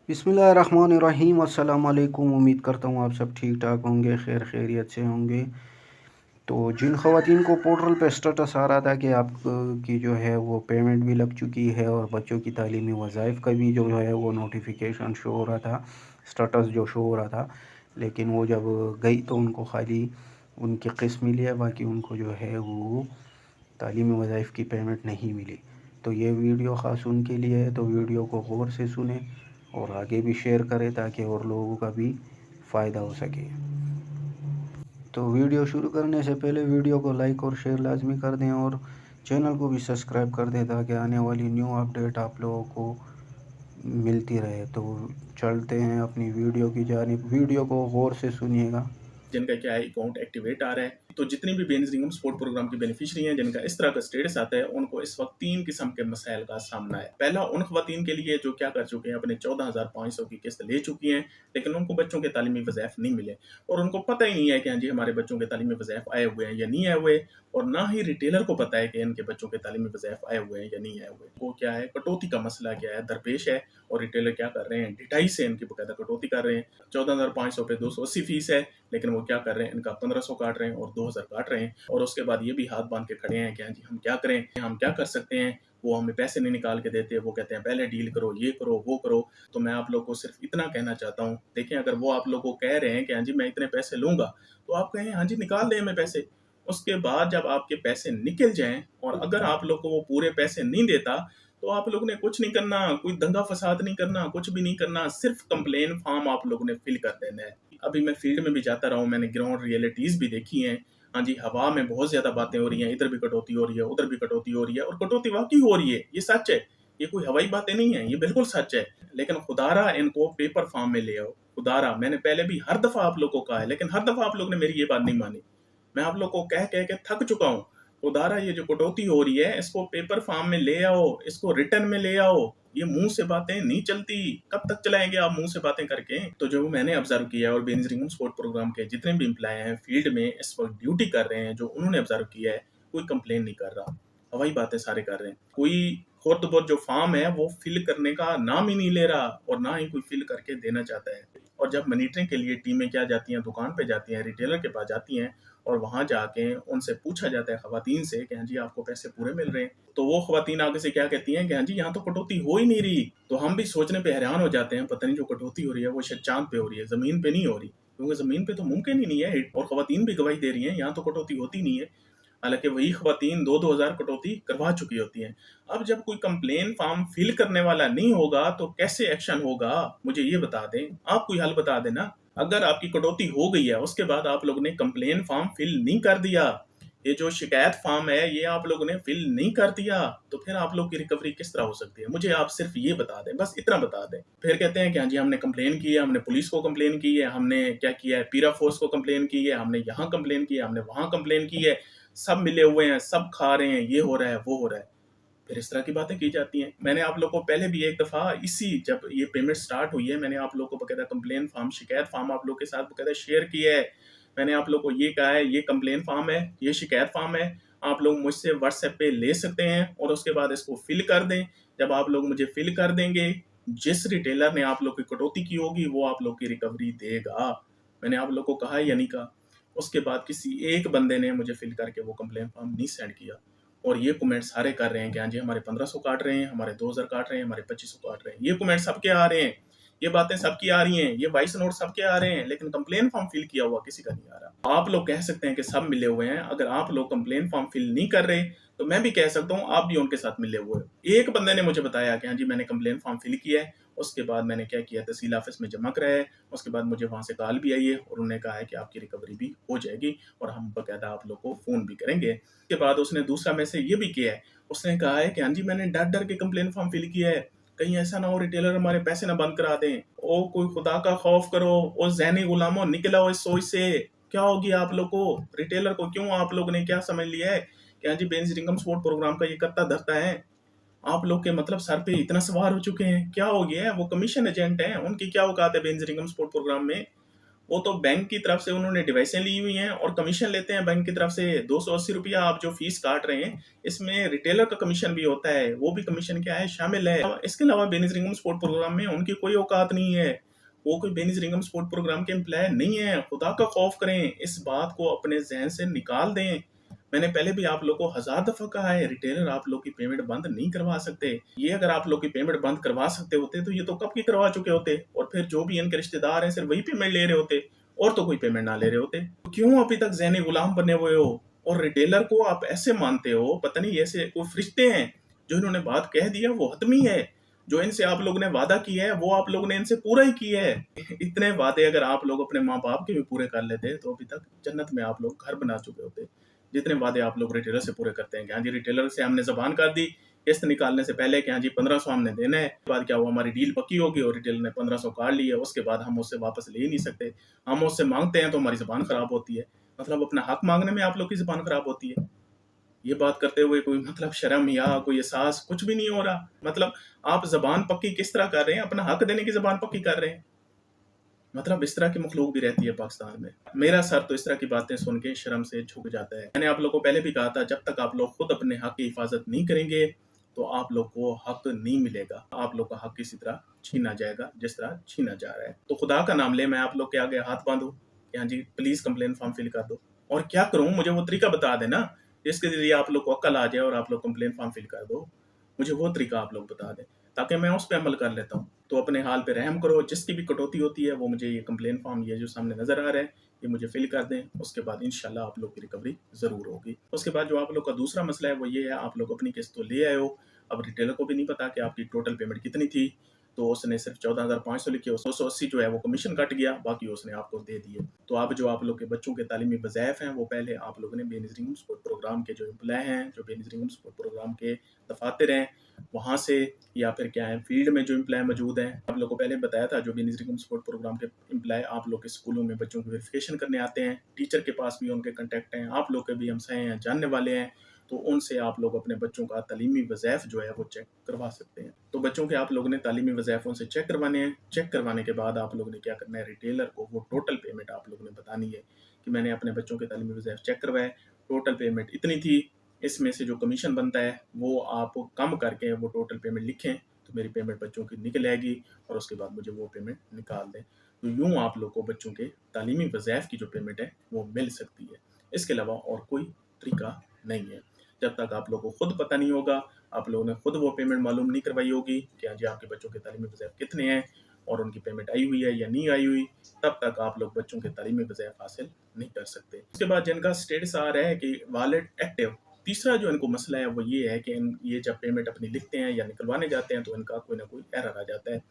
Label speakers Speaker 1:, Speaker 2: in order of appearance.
Speaker 1: बिस्मिल्लाहिर्रहमानिर्रहीम। अस्सलाम वालेकुम। उम्मीद करता हूँ आप सब ठीक ठाक होंगे, खैर खैरियत से होंगे। तो जिन ख़वातीन को पोर्टल पे स्टेटस आ रहा था कि आप की जो है वो पेमेंट भी लग चुकी है और बच्चों की तालीमी वज़ाइफ का भी जो है वो नोटिफिकेशन शो हो रहा था, स्टेटस जो शो हो रहा था, लेकिन वो जब गई तो उनको खाली उनकी क़िस्त मिली है, बाकी उनको जो है वो तालीमी वज़ाइफ की पेमेंट नहीं मिली। तो ये वीडियो ख़ास उनके लिए है, तो वीडियो को गौर से सुने और आगे भी शेयर करें ताकि और लोगों का भी फ़ायदा हो सके। तो वीडियो शुरू करने से पहले वीडियो को लाइक और शेयर लाजमी कर दें और चैनल को भी सब्सक्राइब कर दें ताकि आने वाली न्यू अपडेट आप लोगों को मिलती रहे। तो चलते हैं अपनी वीडियो की जानिब। वीडियो को गौर से सुनिएगा।
Speaker 2: जिनका क्या है अकाउंट एक्टिवेट आ रहा है। तो जितनी भी बेनज़ीर स्पोर्ट प्रोग्राम की बेनिफिशरी हैं जिनका इस तरह का स्टेटस आता है, उनको इस वक्त 3 किस्म के मसाइल का सामना है। पहला उन ख़वातीन के लिए जो क्या कर चुके हैं, अपने 14,500 की किस्त ले चुकी हैं, लेकिन उनको बच्चों के तालीमी वज़ाइफ नहीं मिले और उनको पता ही नहीं है कि हाँ जी हमारे बच्चों के तालीमी वज़ाइफ आए हुए हैं या नहीं आए हुए, और ना ही रिटेलर को पता है कि इनके बच्चों के तालीमी वज़ाइफ आए हुए हैं या नहीं आए हुए। वो क्या है, कटौती का मसला क्या है, दरपेश है, और रिटेलर क्या कर रहे हैं, ढिठाई से इनकी बाकायदा कटौती कर रहे हैं। 14,500 पे 280 फीस है, लेकिन वो क्या कर रहे हैं, इनका 1500 काट रहे हैं और 2000 काट रहे हैं, और उसके बाद ये भी हाथ बांध के खड़े हैं कि हाँ जी हम क्या करें, हम क्या कर सकते हैं। वो हमें पैसे नहीं निकाल के देते, वो कहते हैं पहले डील करो, ये करो, वो करो। तो मैं आप लोग को सिर्फ इतना कहना चाहता हूँ, देखें अगर वो आप लोग को कह रहे हैं कि हाँ जी मैं इतने पैसे लूंगा, तो आप कहें हाँ जी निकाल दें हमें पैसे। उसके बाद जब आपके पैसे निकल जाएं और अगर आप लोग को वो पूरे पैसे नहीं देता, तो आप लोग ने कुछ नहीं करना, कोई दंगा फसाद नहीं करना, कुछ भी नहीं करना, सिर्फ कंप्लेन फॉर्म आप लोगों ने फिल कर देना है। अभी मैं फील्ड में भी जाता रहा हूँ, मैंने ग्राउंड रियलिटीज़ भी देखी हैं। हाँ जी, हवा में बहुत ज़्यादा बातें हो रही हैं, इधर भी कटौती हो रही है, उधर भी कटौती हो रही है, और कटौती वाक़ई हो रही है, ये सच है। ये कोई हवाई बातें नहीं हैं, ये बिल्कुल सच है। लेकिन खुदारा इनको पेपर फॉर्म में ले आओ, खुदारा। मैंने पहले भी हर दफ़ा आप लोग को कहा है, लेकिन हर दफ़ा आप लोग ने मेरी ये बात नहीं मानी। मैं आप लोग को कह के थक चुका हूँ। खुदारा ये जो कटौती हो रही है, इसको पेपर फॉर्म में ले आओ, इसको रिटर्न में ले आओ। ये मुंह से बातें नहीं चलती। कब तक चलाएंगे आप मुंह से बातें करके? तो जो मैंने ऑब्जर्व किया है, और बेनज़ीर स्पोर्ट प्रोग्राम के जितने भी एम्प्लॉय हैं फील्ड में इस वक्त ड्यूटी कर रहे हैं, जो उन्होंने ऑब्जर्व किया है, कोई कंप्लेन नहीं कर रहा, हवाई बातें सारे कर रहे हैं। कोई खुद बहुत जो फॉर्म है वो फिल करने का नाम ही नहीं ले रहा, और ना ही कोई फिल करके देना चाहता है। और जब मॉनिटरिंग के लिए टीमें क्या जाती हैं, दुकान पे जाती हैं, रिटेलर के पास जाती हैं, और वहाँ जाके उनसे पूछा जाता है ख़वातीन से कि हाँ जी आपको पैसे पूरे मिल रहे हैं, तो वो ख़वातीन आगे से क्या कहती हैं कि हाँ जी यहाँ तो कटौती हो ही नहीं रही। तो हम भी सोचने पे हैरान हो जाते हैं, पता नहीं जो कटौती हो रही है वो शायद चाँद पे हो रही है, ज़मीन पे नहीं हो रही, क्योंकि ज़मीन पे तो मुमकिन ही नहीं है। और ख़वातीन भी गवाही दे रही हैं यहाँ तो कटौती होती नहीं है, हालांकि वही ख़वातीन 2-2 हज़ार कटौती करवा चुकी होती हैं। अब जब कोई कंप्लेन फॉर्म फिल करने वाला नहीं होगा तो कैसे एक्शन होगा, मुझे ये बता दें, आप कोई हल बता देना। अगर आपकी कटौती हो गई है, उसके बाद आप लोगों ने कंप्लेन फॉर्म फिल नहीं कर दिया, ये जो शिकायत फॉर्म है ये आप लोगों ने फिल नहीं कर दिया, तो फिर आप लोग की रिकवरी किस तरह हो सकती है? मुझे आप सिर्फ ये बता दें, बस इतना बता दें। फिर कहते हैं कि हाँ जी हमने कंप्लेन की है, हमने पुलिस को कंप्लेन की है, हमने क्या किया है, पीरा फोर्स को कंप्लेन की है, हमने यहाँ कंप्लेन की है, हमने वहाँ कंप्लेन की है, सब मिले हुए हैं, सब खा रहे हैं, ये हो रहा है, वो हो रहा है। फिर इस तरह की बातें की जाती हैं। मैंने आप लोग को पहले भी एक दफ़ा इसी जब ये पेमेंट स्टार्ट हुई है, मैंने आप लोग को बाकायदा कंप्लेन फॉर्म, शिकायत फॉर्म आप लोग के साथ बाकायदा शेयर किया है। मैंने आप लोग को ये कहा है, ये कंप्लेन फॉर्म है, ये शिकायत फॉर्म है, आप लोग मुझसे व्हाट्सएप पे ले सकते हैं और उसके बाद इसको फिल कर दें। जब आप लोग मुझे फिल कर देंगे, जिस रिटेलर ने आप लोग की कटौती की होगी वो आप लोग की रिकवरी देगा। मैंने आप लोग को कहा है या नहीं कहा? उसके बाद किसी एक बंदे ने मुझे फिल करके वो कंप्लेन फॉर्म नहीं सेंड किया, और ये कमेंट सारे कर रहे हैं कि हाँ जी हमारे 1500 काट रहे हैं, हमारे 2000 काट रहे हैं, हमारे 2500 काट रहे हैं। ये कमेंट सबके आ रहे हैं, ये बातें सबकी आ रही हैं, ये वॉइस नोट सबके आ रहे हैं, लेकिन कंप्लेन फॉर्म फिल किया हुआ किसी का नहीं आ रहा। आप लोग कह सकते हैं कि सब मिले हुए हैं, अगर आप लोग कंप्लेन फॉर्म फिल नहीं कर रहे तो मैं भी कह सकता हूँ आप भी उनके साथ मिले हुए हो। एक बंदे ने मुझे बताया कि हाँ जी मैंने कंप्लेन फॉर्म फिल किया है, उसके बाद मैंने क्या किया, तहसील ऑफिस में जमा कराया है, उसके बाद मुझे वहाँ से कॉल भी आई है और उन्होंने कहा है कि आपकी रिकवरी भी हो जाएगी और हम बाकायदा आप लोग को फ़ोन भी करेंगे। उसके बाद उसने दूसरा मैसेज ये भी किया है, उसने कहा है कि हाँ जी मैंने डर डर के कंप्लेन फॉर्म फिल किया है, कहीं ऐसा ना हो रिटेलर हमारे पैसे ना बंद करा दें। ओ कोई खुदा का खौफ करो, ओ ज़हनी गुलामों निकलो इस सोच से। क्या होगी आप लोग को, रिटेलर को क्यों आप लोग ने क्या समझ लिया है कि हाँ जी बेनज़ीर इनकम सपोर्ट प्रोग्राम का ये करता धरता है। आप लोग के मतलब सर पे इतना सवार हो चुके हैं, क्या हो गया है, वो कमीशन एजेंट हैं, उनकी क्या औकात है बेनज़ीर इनकम सपोर्ट प्रोग्राम में। वो तो बैंक की तरफ से उन्होंने डिवाइसें ली हुई हैं और कमीशन लेते हैं बैंक की तरफ से 280 रुपया आप जो फीस काट रहे हैं, इसमें रिटेलर का कमीशन भी होता है, वो भी कमीशन क्या है शामिल है। इसके अलावा बेनिस रिंघम स्पोर्ट प्रोग्राम में उनकी कोई औकात नहीं है, वो कोई बेनिस रिंघम स्पोर्ट प्रोग्राम के एम्प्लॉय नहीं है। खुदा का खौफ करें, इस बात को अपने जहन से निकाल दें। मैंने पहले भी आप लोग को हजार दफा कहा है, रिटेलर आप लोग की पेमेंट बंद नहीं करवा सकते। ये अगर आप लोग की पेमेंट बंद करवा सकते होते तो ये तो कब की करवा चुके होते, और फिर जो भी इनके रिश्तेदार हैं सिर्फ वही पेमेंट ले रहे होते और तो कोई पेमेंट ना ले रहे होते। तो क्यों अभी तक ज़हनी गुलाम बने हुए हो और रिटेलर को आप ऐसे मानते हो, पता नहीं ऐसे कोई फरिश्ते हैं। जो इन्होंने बात कह दिया वो हतमी है, जो इनसे आप लोगों ने वादा किया है वो आप लोगों ने इनसे पूरा ही किया है। इतने वादे अगर आप लोग अपने माँ बाप के भी पूरे कर लेते तो अभी तक जन्नत में आप लोग घर बना चुके होते। जितने वादे आप लोग रिटेलर से पूरे करते हैं कि हाँ जी रिटेलर से हमने जबान कर दी किस्त निकालने से पहले कि हाँ जी 1500 हमने देना है, बाद क्या हुआ हमारी डील पक्की होगी और रिटेलर ने 1500 काट लिया, उसके बाद हम उससे वापस ले ही नहीं सकते। हम उससे मांगते हैं तो हमारी जबान खराब होती है। मतलब अपना हक मांगने में आप लोग की जबान खराब होती है। ये बात करते हुए कोई मतलब शर्म या कोई एहसास कुछ भी नहीं हो रहा। मतलब आप जबान पक्की किस तरह कर रहे हैं, अपना हक देने की जबान पक्की कर रहे हैं। मतलब इस तरह की मखलूक भी रहती है पाकिस्तान में। मेरा सर तो इस तरह की बातें सुन के शर्म से झुक जाता है। मैंने आप लोगों को पहले भी कहा था, जब तक आप लोग खुद अपने हक की हिफाजत नहीं करेंगे तो आप लोग को हक नहीं मिलेगा। आप लोग का हक किसी तरह छीना जाएगा जिस तरह छीना जा रहा है। तो खुदा का नाम ले, मैं आप लोग के आगे हाथ बांधू कि हाँ जी प्लीज कंप्लेन फॉर्म फिल कर दो। और क्या करूं, मुझे वो तरीका बता देना जिसके जरिए आप लोग को अक्ल आ जाए और आप लोग कंप्लेन फॉर्म फिल कर दो। मुझे वो तरीका आप लोग बता दें ताकि मैं उस पर अमल कर लेता हूँ। तो अपने हाल पे रहम करो, जिसकी भी कटौती होती है वो मुझे ये कंप्लेन फॉर्म ये जो सामने नजर आ रहा है ये मुझे फिल कर दें। उसके बाद इंशाल्लाह आप लोग की रिकवरी जरूर होगी। उसके बाद जो आप लोग का दूसरा मसला है वो ये है, आप लोग अपनी किस्त तो ले आए हो, अब रिटेलर को भी नहीं पता कि आपकी टोटल पेमेंट कितनी थी, तो उसने सिर्फ 14,500 लिखी, 280 जो है वो कमीशन कट गया, बाकी उसने आपको दे दिए। तो अब जो आप लोग के बच्चों के तालीमी वज़ाइफ हैं वो पहले आप लोगों ने बेनिस रिंघम स्पोर्ट प्रोग्राम के जो एम्प्लॉय हैं, जो बेनिस रिंघम स्पोर्ट प्रोग्राम के दफातर हैं वहाँ से, या फिर क्या है फील्ड में जो एम्प्लॉय मौजूद हैं, आप लोग को पहले बताया था जो बेनिस रिंघम स्पोर्ट प्रोग्राम के एम्प्लॉय आप लोग के स्कूलों में बच्चों की वेरिफिकेशन करने आते हैं, टीचर के पास भी उनके कंटेक्ट हैं, आप लोग के भी हमसाए हैं, जानने वाले हैं, तो उनसे आप लोग अपने बच्चों का तालीमी वज़ाइफ जो है वो चेक करवा सकते हैं। तो बच्चों के आप लोगों ने तालीमी वज़ाइफ उनसे चेक करवाने हैं। चेक करवाने के बाद आप लोगों ने क्या करना है, रिटेलर को वो टोटल पेमेंट आप लोगों ने बतानी है कि मैंने अपने बच्चों के तालीमी वज़ाइफ चेक करवाए, टोटल पेमेंट इतनी थी, इसमें से जो कमीशन बनता है वो आप कम करके वो टोटल पेमेंट लिखें तो मेरी पेमेंट बच्चों की निकल आएगी और उसके बाद मुझे वो पेमेंट निकाल दें। तो यूँ आप लोग को बच्चों के तालीमी वज़ाइफ की जो पेमेंट है वो मिल सकती है। इसके अलावा और कोई तरीका नहीं है। जब तक आप लोगों को खुद पता नहीं होगा, आप लोगों ने खुद वो पेमेंट मालूम नहीं करवाई होगी कि हाँ जी आपके बच्चों के तालीमी वज़ाइफ कितने हैं और उनकी पेमेंट आई हुई है या नहीं आई हुई, तब तक आप लोग बच्चों के तालीमी वज़ाइफ हासिल नहीं कर सकते। उसके बाद जिनका स्टेटस आ रहा है कि वॉलेट एक्टिव, तीसरा जो इनको मसला है वो ये है कि ये जब पेमेंट अपनी लिखते हैं या निकलवाने जाते हैं तो इनका कोई ना कोई एरर आ जाता है।